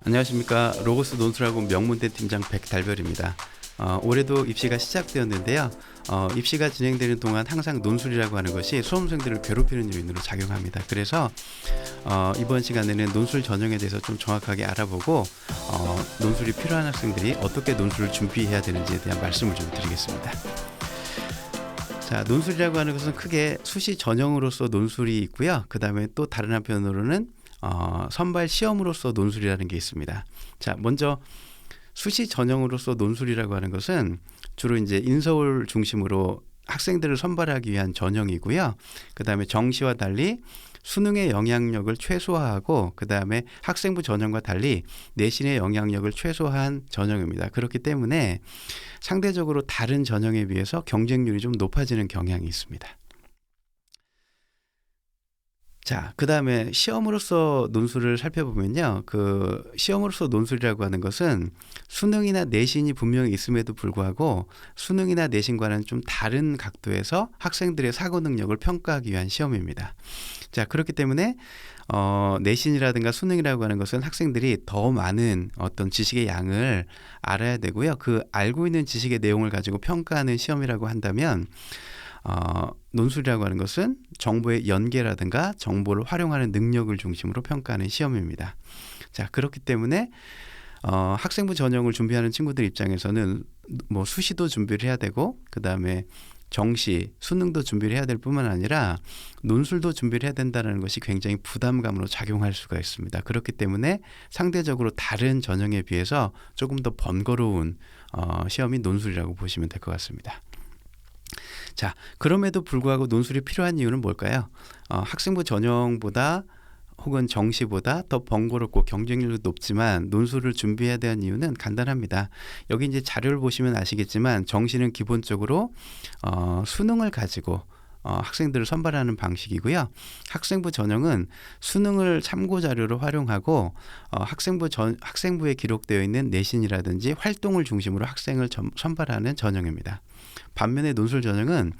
안녕하십니까. 로고스 논술학원 명문대 팀장 백달별입니다. 올해도 입시가 시작되었는데요. 입시가 진행되는 동안 항상 논술이라고 하는 것이 수험생들을 괴롭히는 요인으로 작용합니다. 그래서 이번 시간에는 논술 전형에 대해서 좀 정확하게 알아보고 논술이 필요한 학생들이 어떻게 논술을 준비해야 되는지에 대한 말씀을 좀 드리겠습니다. 자, 논술이라고 하는 것은 크게 수시 전형으로서 논술이 있고요. 그 다음에 또 다른 한편으로는 선발 시험으로서 논술이라는 게 있습니다. 자, 먼저 수시 전형으로서 논술이라고 하는 것은 주로 이제 인서울 중심으로 학생들을 선발하기 위한 전형이고요. 그 다음에 정시와 달리 수능의 영향력을 최소화하고 그 다음에 학생부 전형과 달리 내신의 영향력을 최소화한 전형입니다. 그렇기 때문에 상대적으로 다른 전형에 비해서 경쟁률이 좀 높아지는 경향이 있습니다. 자, 그 다음에 시험으로서 논술을 살펴보면요. 그 시험으로서 논술이라고 하는 것은 수능이나 내신이 분명히 있음에도 불구하고 수능이나 내신과는 좀 다른 각도에서 학생들의 사고 능력을 평가하기 위한 시험입니다. 자, 그렇기 때문에 내신이라든가 수능이라고 하는 것은 학생들이 더 많은 어떤 지식의 양을 알아야 되고요. 그 알고 있는 지식의 내용을 가지고 평가하는 시험이라고 한다면 논술이라고 하는 것은 정보의 연계라든가 정보를 활용하는 능력을 중심으로 평가하는 시험입니다. 자, 그렇기 때문에 학생부 전형을 준비하는 친구들 입장에서는 뭐 수시도 준비를 해야 되고 그 다음에 정시, 수능도 준비를 해야 될 뿐만 아니라 논술도 준비를 해야 된다는 것이 굉장히 부담감으로 작용할 수가 있습니다. 그렇기 때문에 상대적으로 다른 전형에 비해서 조금 더 번거로운 시험이 논술이라고 보시면 될 것 같습니다. 자, 그럼에도 불구하고 논술이 필요한 이유는 뭘까요? 학생부 전형보다 혹은 정시보다 더 번거롭고 경쟁률도 높지만 논술을 준비해야 되는 이유는 간단합니다. 여기 이제 자료를 보시면 아시겠지만 정시는 기본적으로 수능을 가지고 학생들을 선발하는 방식이고요. 학생부 전형은 수능을 참고 자료로 활용하고 학생부에 기록되어 있는 내신이라든지 활동을 중심으로 학생을 선발하는 전형입니다. 반면에 논술 전형은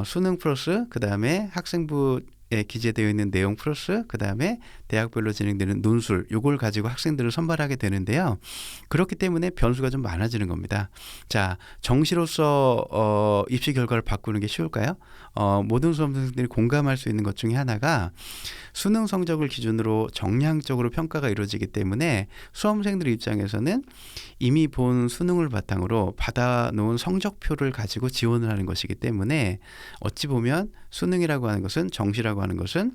수능 플러스 그 다음에 학생부에 기재되어 있는 내용 플러스 그 다음에 대학별로 진행되는 논술 요걸 가지고 학생들을 선발하게 되는데요. 그렇기 때문에 변수가 좀 많아지는 겁니다. 자, 정시로서 입시 결과를 바꾸는 게 쉬울까요? 모든 수험생들이 공감할 수 있는 것 중에 하나가 수능 성적을 기준으로 정량적으로 평가가 이루어지기 때문에 수험생들 입장에서는 이미 본 수능을 바탕으로 받아놓은 성적표를 가지고 지원을 하는 것이기 때문에 어찌 보면 수능이라고 하는 것은 정시라고 하는 것은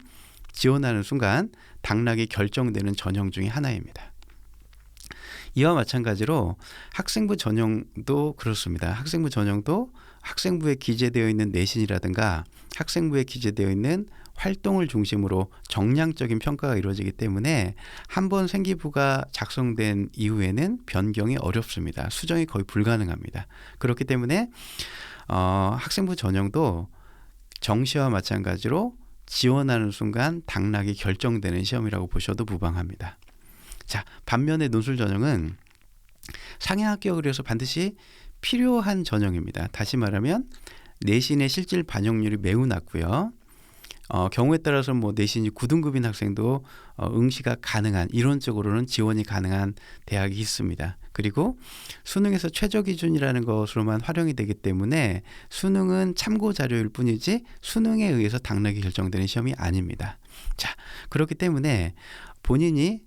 지원하는 순간 당락이 결정되는 전형 중에 하나입니다. 이와 마찬가지로 학생부 전형도 그렇습니다. 학생부 전형도 학생부에 기재되어 있는 내신이라든가 학생부에 기재되어 있는 활동을 중심으로 정량적인 평가가 이루어지기 때문에 한번 생기부가 작성된 이후에는 변경이 어렵습니다. 수정이 거의 불가능합니다. 그렇기 때문에 학생부 전형도 정시와 마찬가지로 지원하는 순간 당락이 결정되는 시험이라고 보셔도 무방합니다. 자, 반면에 논술 전형은 상향 합격을 위해서 반드시 필요한 전형입니다. 다시 말하면 내신의 실질 반영률이 매우 낮고요. 경우에 따라서 뭐 내신이 9등급인 학생도 응시가 가능한 이론적으로는 지원이 가능한 대학이 있습니다. 그리고 수능에서 최저 기준이라는 것으로만 활용이 되기 때문에 수능은 참고 자료일 뿐이지 수능에 의해서 당락이 결정되는 시험이 아닙니다. 자, 그렇기 때문에 본인이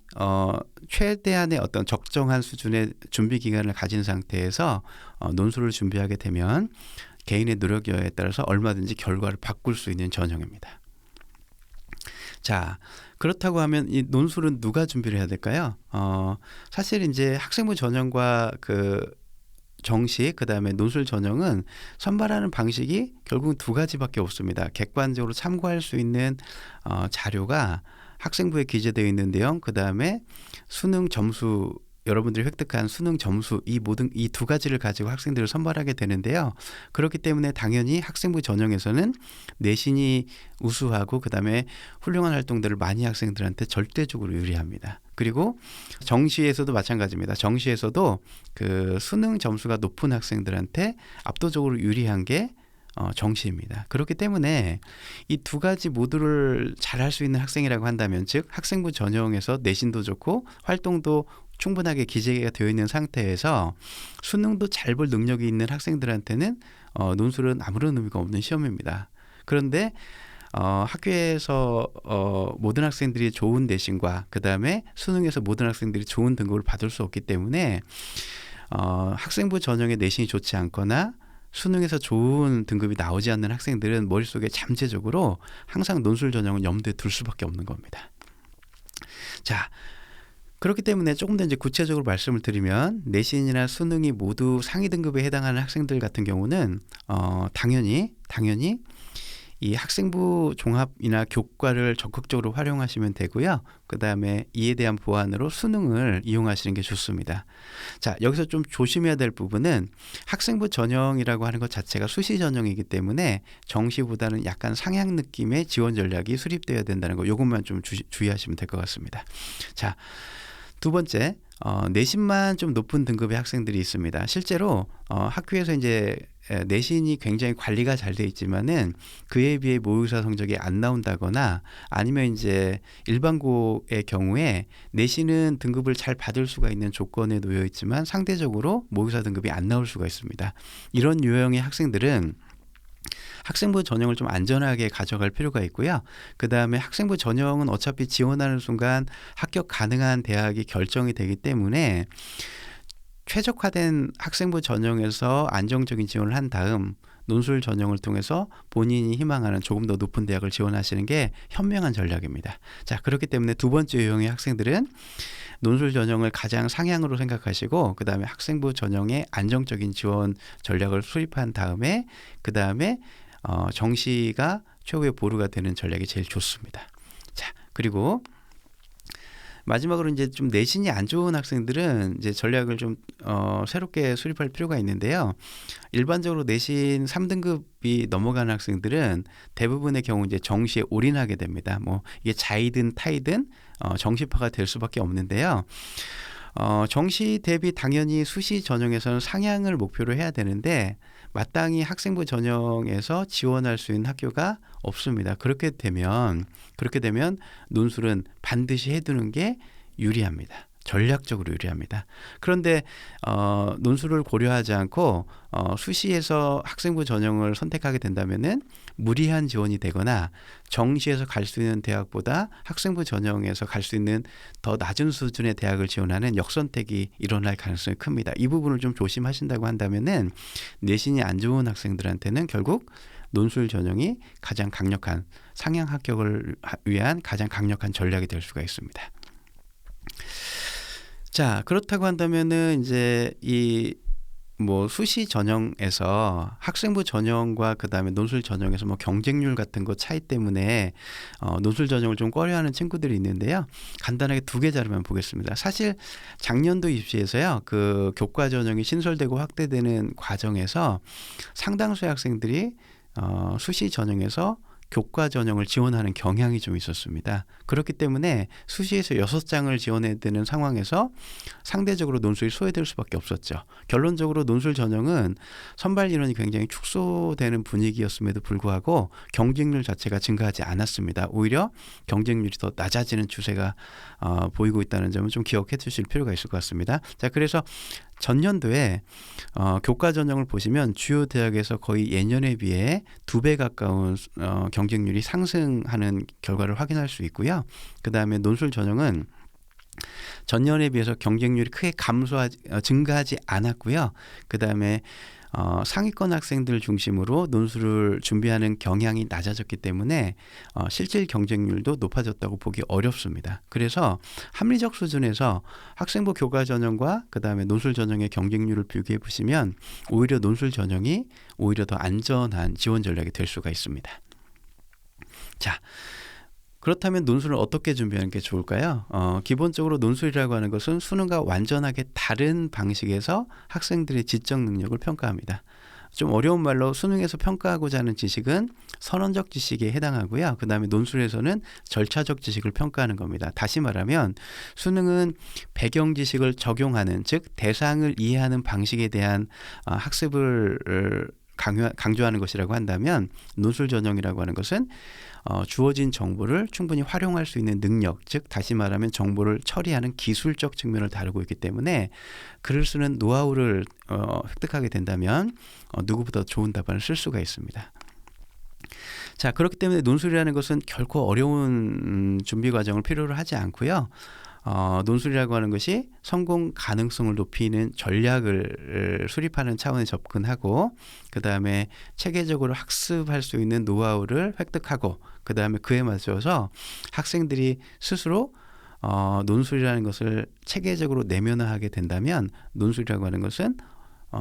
최대한의 어떤 적정한 수준의 준비 기간을 가진 상태에서 논술을 준비하게 되면 개인의 노력에 따라서 얼마든지 결과를 바꿀 수 있는 전형입니다. 자, 그렇다고 하면 이 논술은 누가 준비를 해야 될까요? 사실 이제 학생부 전형과 그 정시 그다음에 논술 전형은 선발하는 방식이 결국은 두 가지밖에 없습니다. 객관적으로 참고할 수 있는 자료가 학생부에 기재되어 있는 내용 그다음에 수능 점수 여러분들이 획득한 수능 점수 이 두 가지를 가지고 학생들을 선발하게 되는데요. 그렇기 때문에 당연히 학생부 전형에서는 내신이 우수하고 그다음에 훌륭한 활동들을 많이 학생들한테 절대적으로 유리합니다. 그리고 정시에서도 마찬가지입니다. 정시에서도 그 수능 점수가 높은 학생들한테 압도적으로 유리한 게 정시입니다. 그렇기 때문에 이 두 가지 모두를 잘할 수 있는 학생이라고 한다면, 즉 학생부 전형에서 내신도 좋고 활동도 충분하게 기재가 되어 있는 상태에서 수능도 잘 볼 능력이 있는 학생들한테는 논술은 아무런 의미가 없는 시험입니다. 그런데 학교에서 모든 학생들이 좋은 내신과 그 다음에 수능에서 모든 학생들이 좋은 등급을 받을 수 없기 때문에 학생부 전형의 내신이 좋지 않거나 수능에서 좋은 등급이 나오지 않는 학생들은 머릿속에 잠재적으로 항상 논술 전형은 염두에 둘 수밖에 없는 겁니다. 자, 그렇기 때문에 조금 더 이제 구체적으로 말씀을 드리면, 내신이나 수능이 모두 상위 등급에 해당하는 학생들 같은 경우는 당연히 이 학생부 종합이나 교과를 적극적으로 활용하시면 되고요. 그 다음에 이에 대한 보완으로 수능을 이용하시는 게 좋습니다. 자, 여기서 좀 조심해야 될 부분은 학생부 전형이라고 하는 것 자체가 수시 전형이기 때문에 정시보다는 약간 상향 느낌의 지원 전략이 수립되어야 된다는 거, 이것만 좀 주의하시면 될 것 같습니다. 자, 두 번째, 내신만 좀 높은 등급의 학생들이 있습니다. 실제로 학교에서 이제 내신이 굉장히 관리가 잘 돼 있지만은 그에 비해 모의고사 성적이 안 나온다거나, 아니면 이제 일반고의 경우에 내신은 등급을 잘 받을 수가 있는 조건에 놓여 있지만 상대적으로 모의고사 등급이 안 나올 수가 있습니다. 이런 유형의 학생들은 학생부 전형을 좀 안전하게 가져갈 필요가 있고요. 그 다음에 학생부 전형은 어차피 지원하는 순간 합격 가능한 대학이 결정이 되기 때문에 최적화된 학생부 전형에서 안정적인 지원을 한 다음 논술 전형을 통해서 본인이 희망하는 조금 더 높은 대학을 지원하시는 게 현명한 전략입니다. 자, 그렇기 때문에 두 번째 유형의 학생들은 논술 전형을 가장 상향으로 생각하시고, 그 다음에 학생부 전형에 안정적인 지원 전략을 수립한 다음에 그 다음에 정시가 최후의 보루가 되는 전략이 제일 좋습니다. 자, 그리고 마지막으로 이제 좀 내신이 안 좋은 학생들은 이제 전략을 좀 새롭게 수립할 필요가 있는데요. 일반적으로 내신 3등급이 넘어가는 학생들은 대부분의 경우 이제 정시에 올인하게 됩니다. 뭐 이게 자이든 타이든 정시파가 될 수밖에 없는데요. 정시 대비 당연히 수시 전형에서는 상향을 목표로 해야 되는데 마땅히 학생부 전형에서 지원할 수 있는 학교가 없습니다. 그렇게 되면 논술은 반드시 해두는 게 유리합니다. 전략적으로 유리합니다. 그런데 논술을 고려하지 않고 수시에서 학생부 전형을 선택하게 된다면은 무리한 지원이 되거나 정시에서 갈 수 있는 대학보다 학생부 전형에서 갈 수 있는 더 낮은 수준의 대학을 지원하는 역선택이 일어날 가능성이 큽니다. 이 부분을 좀 조심하신다고 한다면은 내신이 안 좋은 학생들한테는 결국 논술 전형이 가장 강력한 상향 합격을 위한 가장 강력한 전략이 될 수가 있습니다. 자, 그렇다고 한다면은 이제 이 뭐 수시 전형에서 학생부 전형과 그 다음에 논술 전형에서 뭐 경쟁률 같은 거 차이 때문에 논술 전형을 좀 꺼려하는 친구들이 있는데요. 간단하게 두 개 자료만 보겠습니다. 사실 작년도 입시에서요, 그 교과 전형이 신설되고 확대되는 과정에서 상당수의 학생들이 수시 전형에서 교과 전형을 지원하는 경향이 좀 있었습니다. 그렇기 때문에 수시에서 6장을 지원해야 되는 상황에서 상대적으로 논술이 소외될 수밖에 없었죠. 결론적으로 논술 전형은 선발 인원이 굉장히 축소되는 분위기였음에도 불구하고 경쟁률 자체가 증가하지 않았습니다. 오히려 경쟁률이 더 낮아지는 추세가 보이고 있다는 점은 좀 기억해 주실 필요가 있을 것 같습니다. 자, 그래서 전년도에 교과 전형을 보시면 주요 대학에서 거의 예년에 비해 2배 가까운 경쟁률이 상승하는 결과를 확인할 수 있고요. 그 다음에 논술 전형은 전년에 비해서 경쟁률이 크게 증가하지 않았고요. 그 다음에 상위권 학생들 중심으로 논술을 준비하는 경향이 낮아졌기 때문에 실질 경쟁률도 높아졌다고 보기 어렵습니다. 그래서 합리적 수준에서 학생부 교과 전형과 그 다음에 논술 전형의 경쟁률을 비교해 보시면 오히려 논술 전형이 오히려 더 안전한 지원 전략이 될 수가 있습니다. 자, 그렇다면 논술을 어떻게 준비하는 게 좋을까요? 기본적으로 논술이라고 하는 것은 수능과 완전하게 다른 방식에서 학생들의 지적 능력을 평가합니다. 좀 어려운 말로 수능에서 평가하고자 하는 지식은 선언적 지식에 해당하고요. 그 다음에 논술에서는 절차적 지식을 평가하는 겁니다. 다시 말하면 수능은 배경 지식을 적용하는, 즉 대상을 이해하는 방식에 대한 학습을 강조하는 것이라고 한다면 논술 전형이라고 하는 것은 주어진 정보를 충분히 활용할 수 있는 능력, 즉 다시 말하면 정보를 처리하는 기술적 측면을 다루고 있기 때문에 글을 쓰는 노하우를 획득하게 된다면 누구보다 좋은 답안을 쓸 수가 있습니다. 자, 그렇기 때문에 논술이라는 것은 결코 어려운 준비 과정을 필요로 하지 않고요. 논술이라고 하는 것이 성공 가능성을 높이는 전략을 수립하는 차원에 접근하고 그 다음에 체계적으로 학습할 수 있는 노하우를 획득하고 그 다음에 그에 맞춰서 학생들이 스스로 논술이라는 것을 체계적으로 내면화하게 된다면 논술이라고 하는 것은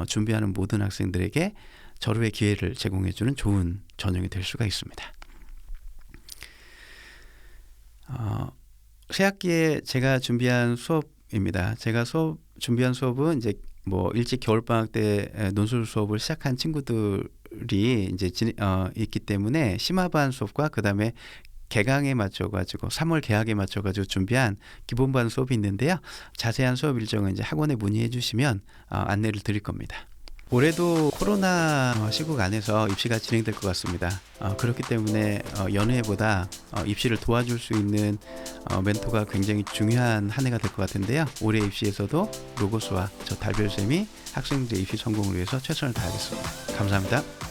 준비하는 모든 학생들에게 절호의 기회를 제공해주는 좋은 전형이 될 수가 있습니다. 새 학기에 제가 준비한 수업입니다. 제가 준비한 수업은 이제 뭐 일찍 겨울방학 때 논술 수업을 시작한 친구들이 이제 있기 때문에 심화반 수업과 그 다음에 개강에 맞춰가지고 3월 개학에 맞춰가지고 준비한 기본반 수업이 있는데요. 자세한 수업 일정은 이제 학원에 문의해 주시면 안내를 드릴 겁니다. 올해도 코로나 시국 안에서 입시가 진행될 것 같습니다. 그렇기 때문에 여느 해보다 입시를 도와줄 수 있는 멘토가 굉장히 중요한 한 해가 될 것 같은데요. 올해 입시에서도 로고스와 저 달별쌤이 학생들의 입시 성공을 위해서 최선을 다하겠습니다. 감사합니다.